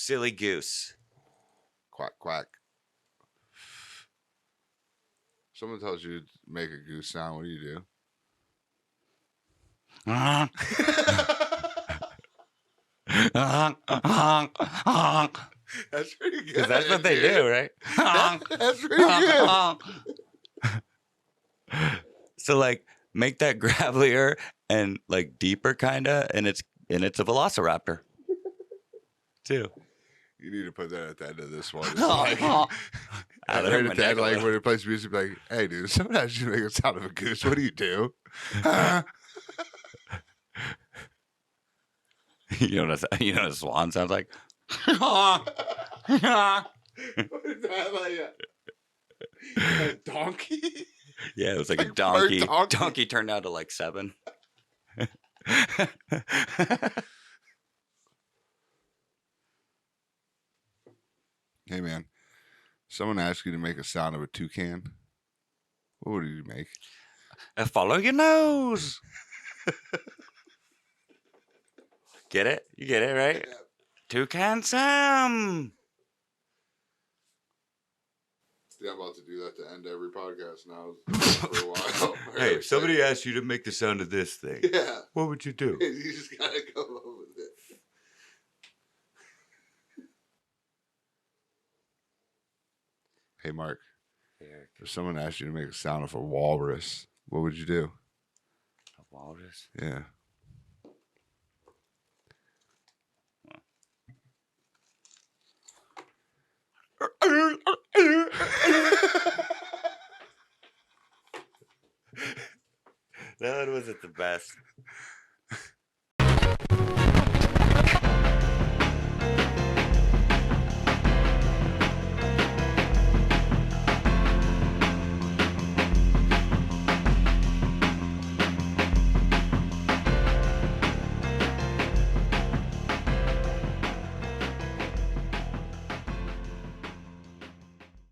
silly goose. Quack, quack. Someone tells you to make a goose sound. What do you do? Honk, honk, honk, honk. That's pretty good. Because that's what they dude. do, right? Honk, That's pretty honk, good. honk. So like make that gravelier and like deeper kinda, and it's a velociraptor. Too. You need to put that at the end of this one. It's Honk, like, honk. I right learned at my the end, neck a like little. when it plays music, like, hey, dude, someone asked you to make a sound of a goose. What do you do? You know what a swan sounds like? What is that, like a donkey? Yeah, it was like a Like part donkey. donkey. Donkey turned out to like 7. Hey, man, someone asked you to make a sound of a toucan. What would you make? Follow your nose. Get it? You get it, right? Yeah. Toucan Sam. Yeah, I'm about to do that to end every podcast now for a while. Hey, if somebody asked you to make the sound of this thing, Yeah. what would you do? You just gotta go up with it. Hey, Mark, if someone asked you to make a sound of a walrus, what would you do? A walrus? Yeah. That one wasn't the best.